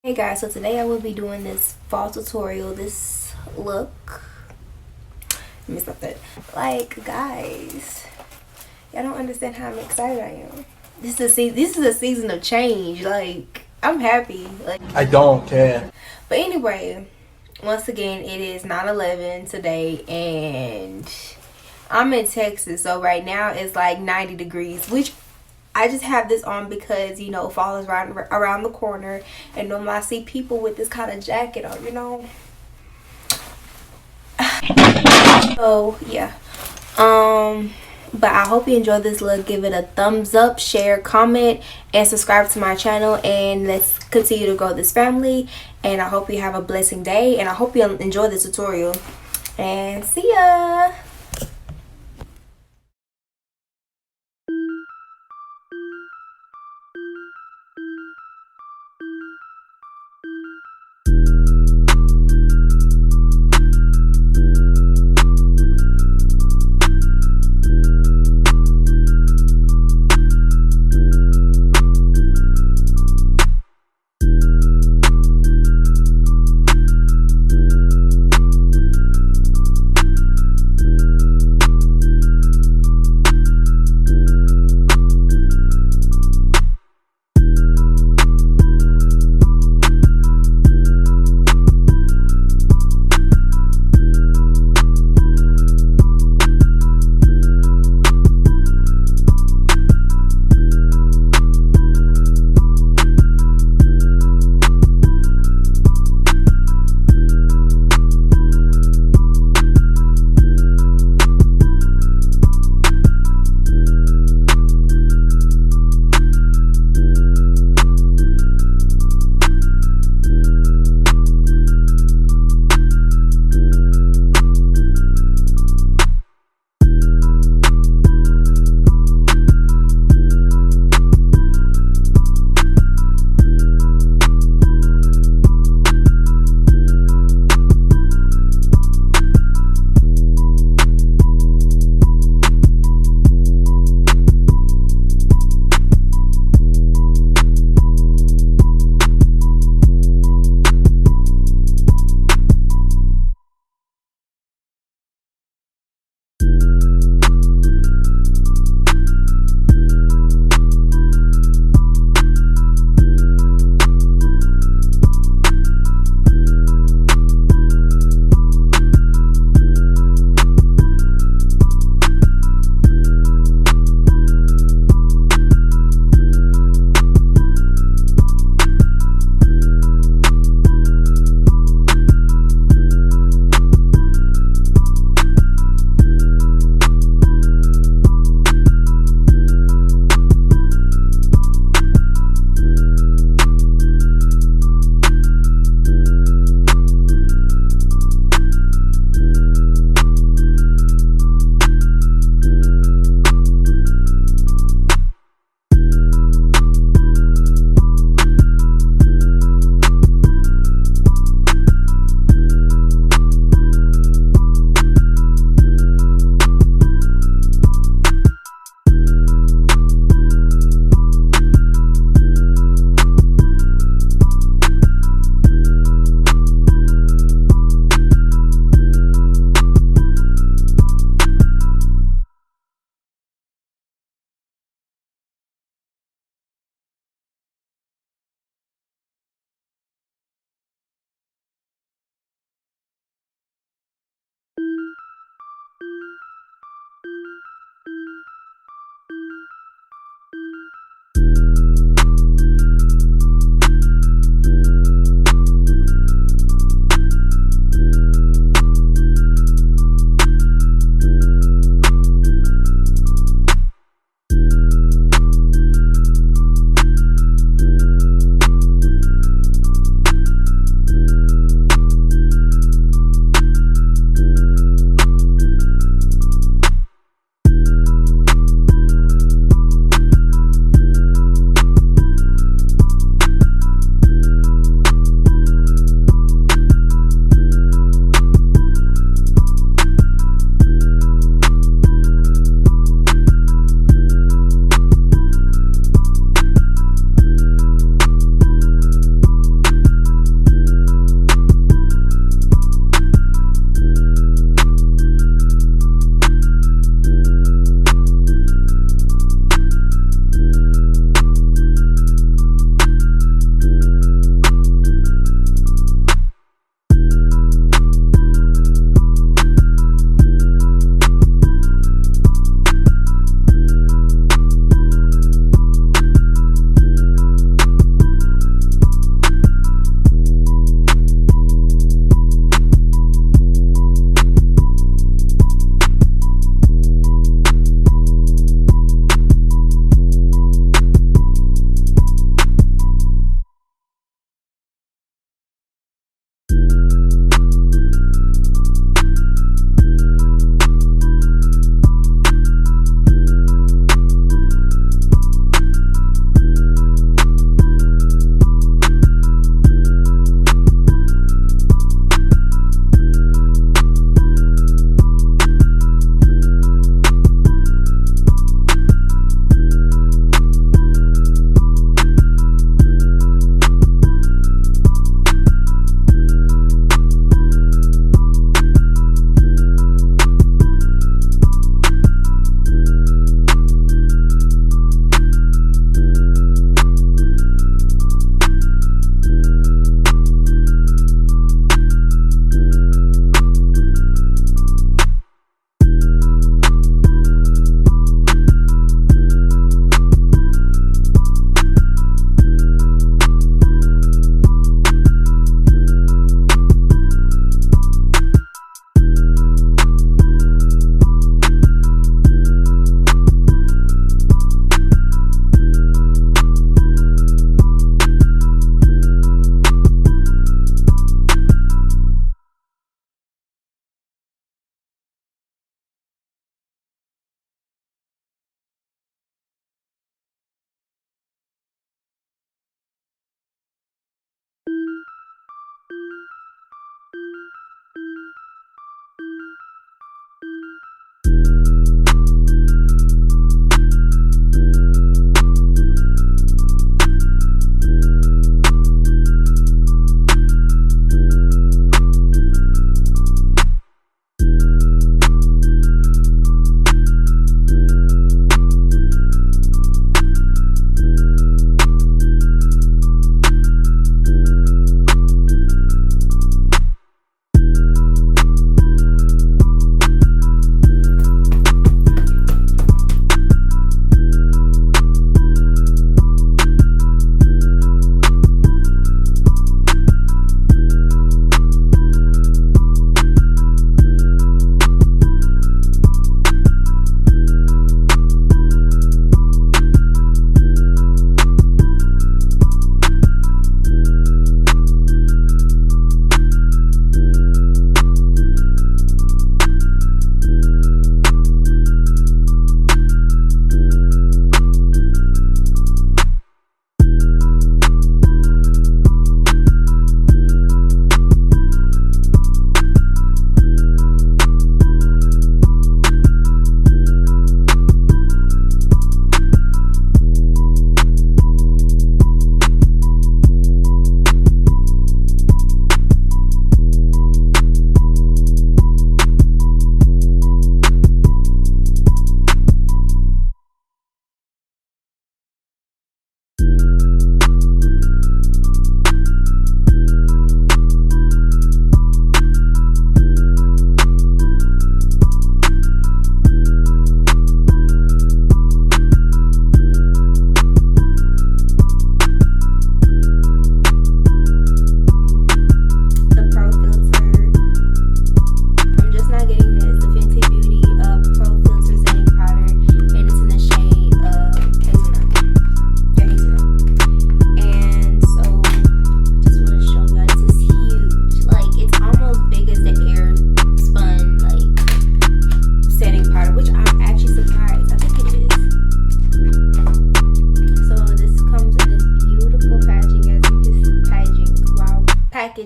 Hey guys, so today I will be doing this fall tutorial, this look. Let me stop that. Like, guys, y'all don't understand how excited I am. This is a season of change. Like, I'm happy. Like, I don't care. but anyway, once again, it is 9/11 today, and I'm in Texas. So right now it's like 90 degrees, which I just have this on because, you know, fall is right around the corner. And normally I see people with this kind of jacket on, you know. So, yeah. But I hope you enjoyed this look. Give it a thumbs up, share, comment, and subscribe to my channel. And let's continue to grow this family. And I hope you have a blessing day. And I hope you enjoy the tutorial. And see ya!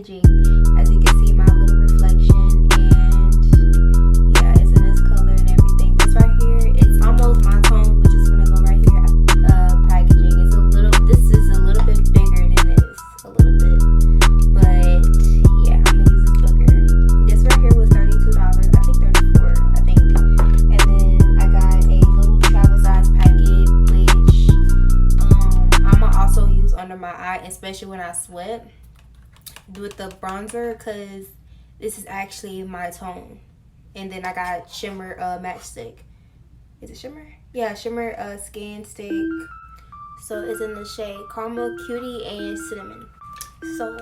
packaging. As you can see, my little reflection, and yeah, it's in this color and everything. This right here, it's almost my tone, which is gonna go right here. Packaging. This is a little bit bigger than this, a little bit, but yeah, I'm gonna use this booger. This right here was $32. I think 34. I think, and then I got a little travel size packet, which I'm gonna also use under my eye, especially when I sweat, with the bronzer, because this is actually my tone. And then I got shimmer matchstick. Is it shimmer? Yeah, shimmer skin stick. So it's in the shade Caramel, Cutie, and Cinnamon. So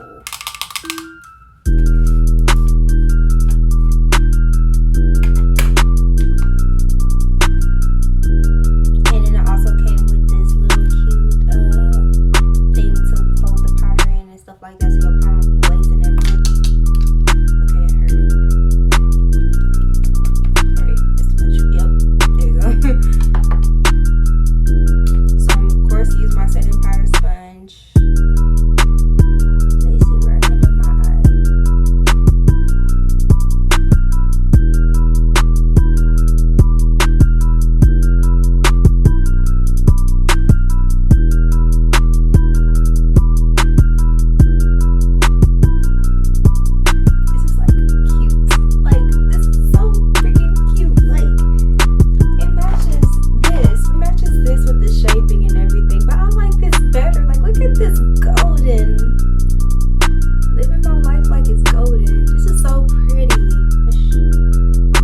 and then it also came with this little cute thing to hold the powder in and stuff like that, so your powder won't be wasting everything. Okay, I heard it. Alright, that's too much. Yep, there you go. So of course use my setting powder sponge. Place it right under my eye. This is like cute. Like, this is so freaking cute. Like, it matches this with the shaping and everything, but I like this better. Like, look at this golden. Living my life like it's golden. This is so pretty.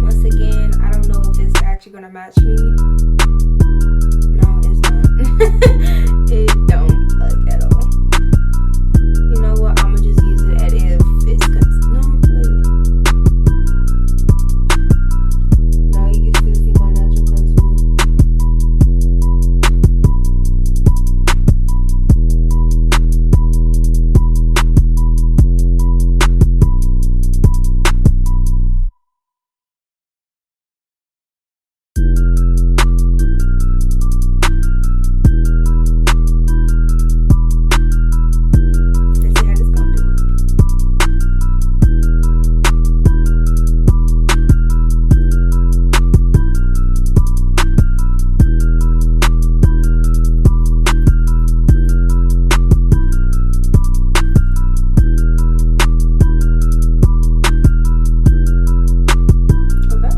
Once again, I don't know if it's actually gonna match me. No, it's not. It don't look at all. You know what? I'ma just use it as if it's no. Now you can still see my natural contour. Let's see how this gonna do. Okay.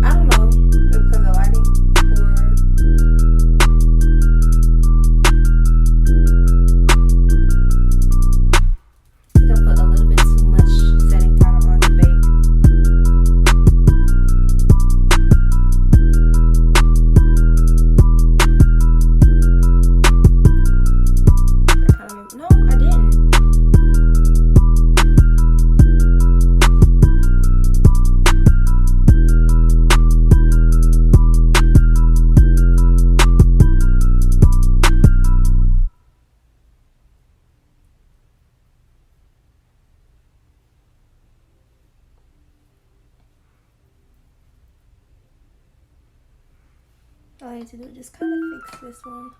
I don't know if because of lighting or I think I put a little bit too much setting powder on the bake. No, I didn't. All I need to do is just kind of fix this one.